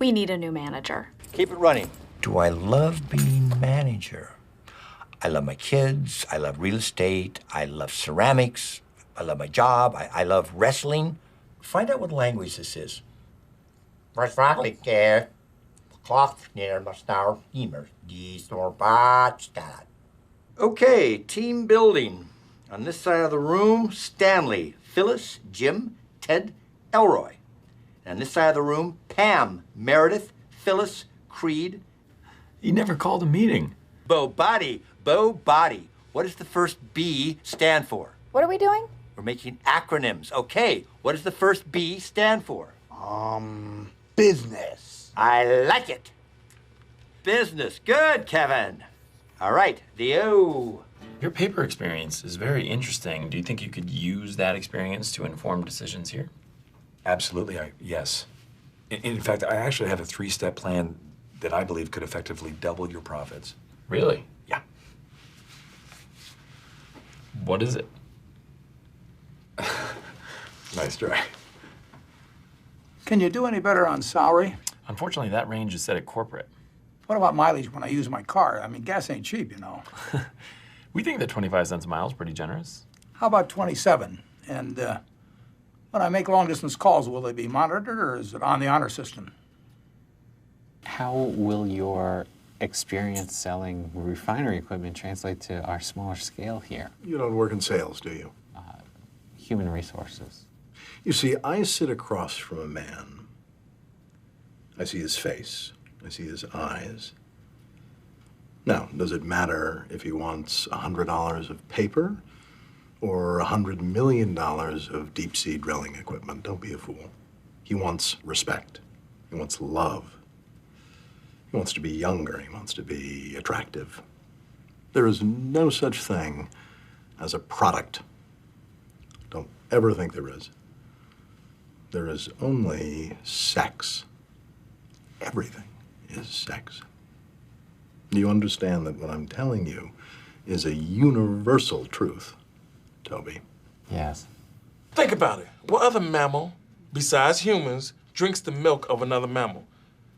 We need a new manager. Keep it running. Do I love being manager? I love my kids, I love real estate, I love ceramics, I love my job, I love wrestling. Find out what language this is. Okay, team building. On this side of the room, Stanley, Phyllis, Jim, Ted, Elroy. And on this side of the room, Pam, Meredith, Phyllis, Creed. You never called a meeting. BOBODY, BOBODY. What does the first B stand for? What are we doing? We're making acronyms. Okay, what does the first B stand for? Business. I like it. Business. Good, Kevin. All right, the O. Your paper experience is very interesting. Do you think you could use that experience to inform decisions here? Absolutely, yes. In fact, I actually have a 3-step plan that I believe could effectively double your profits. Really? Yeah. What is it? Nice try. Can you do any better on salary? Unfortunately, that range is set at corporate. What about mileage when I use my car? I mean, gas ain't cheap, you know. We think that 25 cents a mile is pretty generous. How about 27? And when I make long-distance calls, will they be monitored, or is it on the honor system? How will your experience selling refinery equipment translate to our smaller scale here? You don't work in sales, do you? Human resources. You see, I sit across from a man. I see his face. I see his eyes. Now, does it matter if he wants $100 of paper or $100 million of deep-sea drilling equipment? Don't be a fool. He wants respect. He wants love. He wants to be younger. He wants to be attractive. There is no such thing as a product. Don't ever think there is. There is only sex. Everything is sex. Do you understand that what I'm telling you is a universal truth, Toby? Yes. Think about it. What other mammal, besides humans, drinks the milk of another mammal?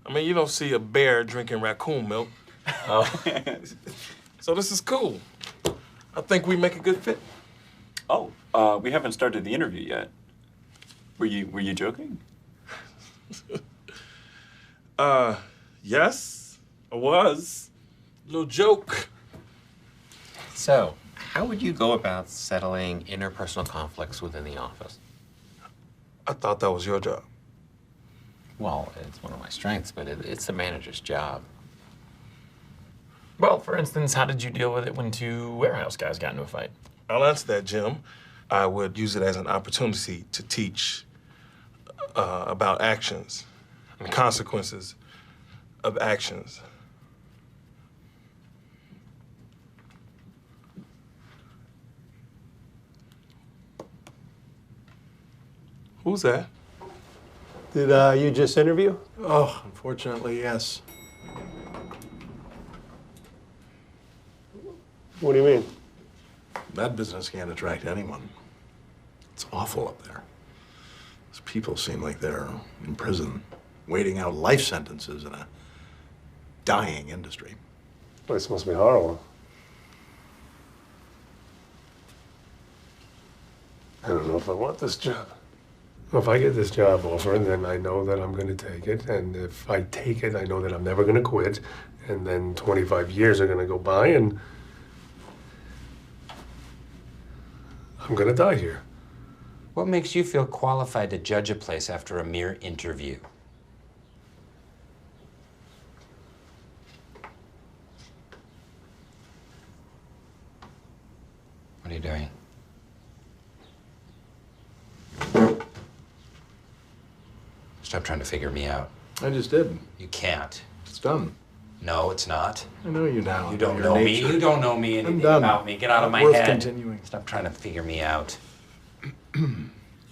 I mean, you don't see a bear drinking raccoon milk. Oh. So this is cool. I think we make a good fit. Oh, we haven't started the interview yet. Were you joking? Yes, I was. Little joke. So, how would you go about settling interpersonal conflicts within the office? I thought that was your job. Well, it's one of my strengths, but it's the manager's job. Well, for instance, how did you deal with it when 2 warehouse guys got into a fight? I'll answer that, Jim. I would use it as an opportunity to teach about actions and consequences of actions. Who's that? Did you just interview? Oh, unfortunately, yes. What do you mean? That business can't attract anyone. It's awful up there. Those people seem like they're in prison, waiting out life sentences in a dying industry. Well, this must be horrible. I don't know if I want this job. If I get this job offer, then I know that I'm going to take it. And if I take it, I know that I'm never going to quit. And then 25 years are going to go by, and I'm going to die here. What makes you feel qualified to judge a place after a mere interview? What are you doing? Stop trying to figure me out. I just did. You can't. It's done. No, it's not. I know you now. You don't Your know me. nature. You don't know me anything done. about me. Get out of my Worth head. continuing. Stop trying to figure me out. You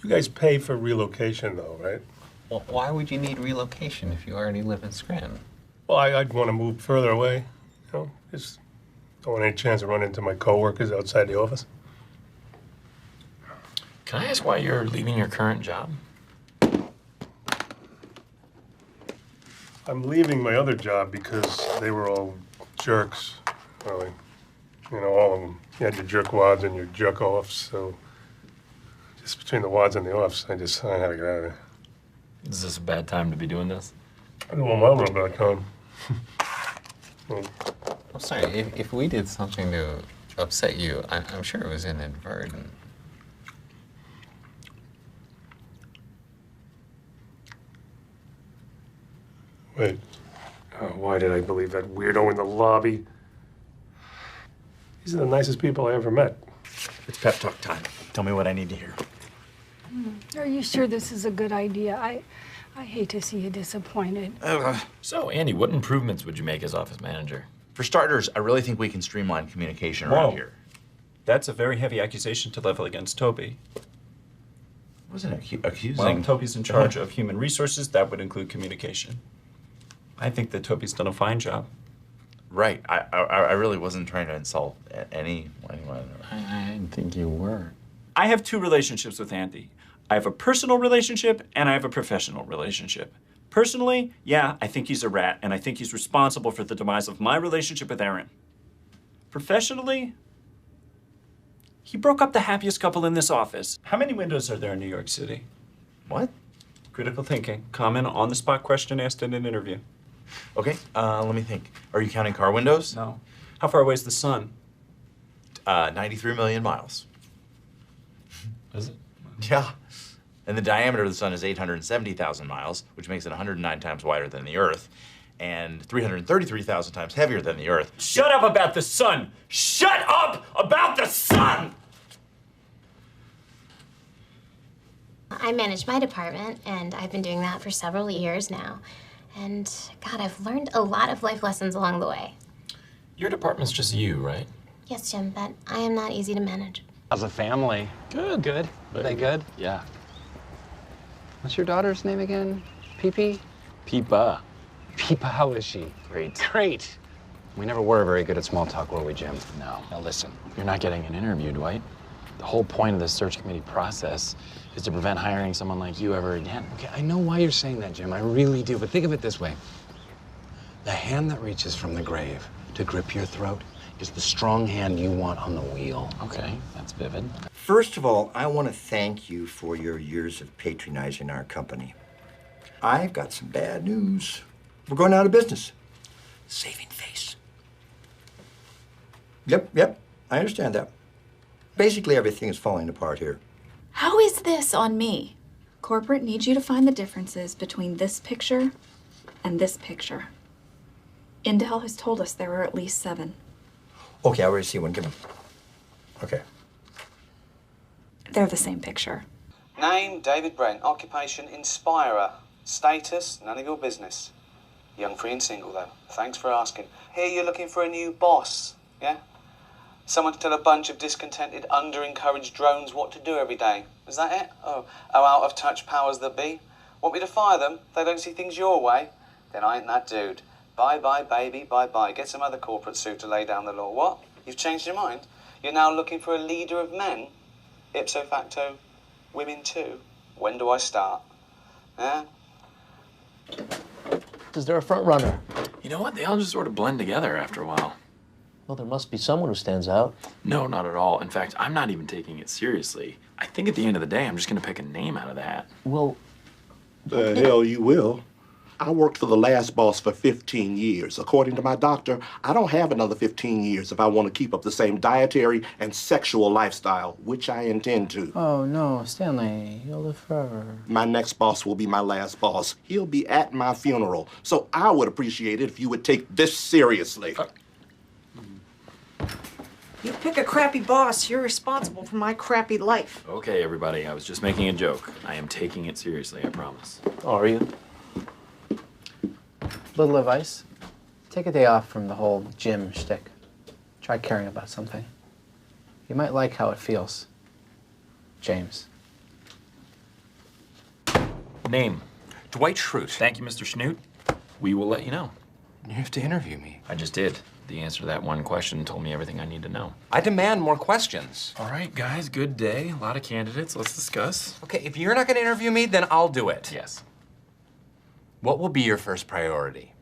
guys pay for relocation, though, right? Well, why would you need relocation if you already live in Scranton? Well, I'd want to move further away. You know, just don't want any chance to run into my coworkers outside the office. Can I ask why you're leaving your current job? I'm leaving my other job because they were all jerks, really. You know, all of them. You had your jerk wads and your jerk offs, so just between the wads and the offs, I had to get out of there. Is this a bad time to be doing this? I don't want my run back home. Well, I'm sorry, if we did something to upset you, I'm sure it was inadvertent. wait. Why did I believe that weirdo in the lobby? These are the nicest people I ever met. It's pep talk time. Tell me what I need to hear. Are you sure this is a good idea? I hate to see you disappointed. So, Andy, what improvements would you make as office manager? For starters, I really think we can streamline communication around here. That's a very heavy accusation to level against Toby. I wasn't accusing. Well, Toby's in charge of human resources. That would include communication. I think that Toby's done a fine job. Right. I really wasn't trying to insult anyone. I didn't think you were. I have two relationships with Andy. I have a personal relationship and I have a professional relationship. Personally, yeah, I think he's a rat and I think he's responsible for the demise of my relationship with Erin. Professionally, he broke up the happiest couple in this office. How many windows are there in New York City? What? Critical thinking. Comment on the spot question asked in an interview. Okay, let me think. Are you counting car windows? No. How far away is the sun? 93 million miles. Is it? Yeah. And the diameter of the sun is 870,000 miles, which makes it 109 times wider than the Earth, and 333,000 times heavier than the Earth. Shut up about the sun! Shut up about the sun! I manage my department, and I've been doing that for several years now. And God, I've learned a lot of life lessons along the way. Your department's just you, right? Yes, Jim, but I am not easy to manage. How's the family? Good. Good? Are they good? Yeah. What's your daughter's name again? Pee-Pee? Peepa. Peepa, how is she? Great. Great. We never were very good at small talk, were we, Jim? No. Now listen, you're not getting an interview, Dwight. The whole point of the search committee process is to prevent hiring someone like you ever again. Okay, I know why you're saying that, Jim. I really do. But think of it this way. The hand that reaches from the grave to grip your throat is the strong hand you want on the wheel. Okay, that's vivid. First of all, I want to thank you for your years of patronizing our company. I've got some bad news. We're going out of business. Saving face. Yep, I understand that. Basically, everything is falling apart here. How is this on me? Corporate needs you to find the differences between this picture and this picture. Intel has told us there are at least 7. Okay, I already see one. Give them. Okay. They're the same picture. Name, David Brent. Occupation, inspirer. Status, none of your business. Young, free and single, though. Thanks for asking. Here you're looking for a new boss, yeah? Someone to tell a bunch of discontented, under-encouraged drones what to do every day. Is that it? Oh, out-of-touch powers that be? Want me to fire them? They don't see things your way? Then I ain't that dude. Bye-bye, baby, bye-bye. Get some other corporate suit to lay down the law. What? You've changed your mind? You're now looking for a leader of men? Ipso facto, women too? When do I start? Yeah? Is there a front runner? You know what? They all just sort of blend together after a while. Well, there must be someone who stands out. No, not at all. In fact, I'm not even taking it seriously. I think at the end of the day, I'm just going to pick a name out of the hat. Well, the hell you will. I worked for the last boss for 15 years. According to my doctor, I don't have another 15 years if I want to keep up the same dietary and sexual lifestyle, which I intend to. Oh, no, Stanley, you'll live forever. My next boss will be my last boss. He'll be at my funeral. So I would appreciate it if you would take this seriously. You pick a crappy boss, you're responsible for my crappy life. Okay, everybody, I was just making a joke. I am taking it seriously, I promise. Oh, are you? Little advice. Take a day off from the whole gym shtick. Try caring about something. You might like how it feels. James. Name. Dwight Schrute. Thank you, Mr. Schnoot. We will let you know. You have to interview me. I just did. The answer to that one question told me everything I need to know. I demand more questions. All right, guys, good day. A lot of candidates. Let's discuss. Okay, if you're not going to interview me, then I'll do it. Yes. What will be your first priority?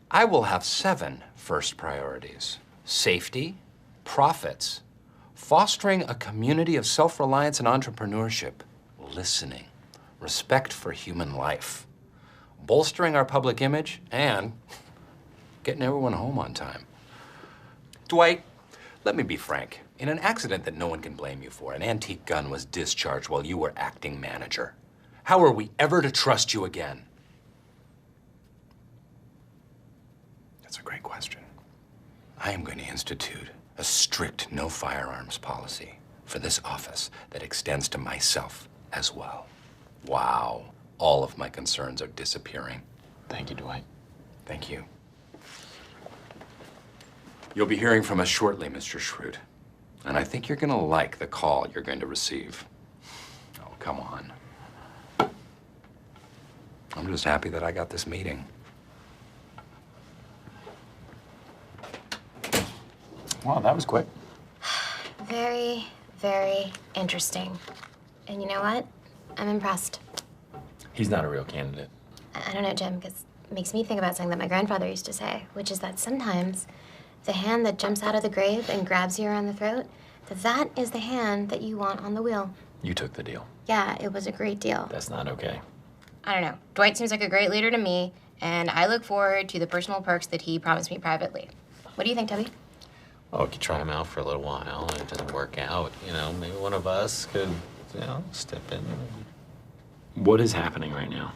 I will have 7 first priorities. Safety, profits, fostering a community of self-reliance and entrepreneurship, listening, respect for human life, bolstering our public image, and getting everyone home on time. Dwight, let me be frank. In an accident that no one can blame you for, an antique gun was discharged while you were acting manager. How are we ever to trust you again? That's a great question. I am going to institute a strict no firearms policy for this office that extends to myself as well. Wow, all of my concerns are disappearing. Thank you, Dwight. Thank you. You'll be hearing from us shortly, Mr. Schrute. And I think you're gonna like the call you're going to receive. Oh, come on. I'm just happy that I got this meeting. Wow, that was quick. Very, very interesting. And you know what? I'm impressed. He's not a real candidate. I don't know, Jim, because it makes me think about something that my grandfather used to say, which is that sometimes the hand that jumps out of the grave and grabs you around the throat, that is the hand that you want on the wheel. You took the deal. Yeah, it was a great deal. That's not okay. I don't know. Dwight seems like a great leader to me, and I look forward to the personal perks that he promised me privately. What do you think, Toby? Oh, we could try him out for a little while, and if it doesn't work out, you know, maybe one of us could, you know, step in. What is happening right now?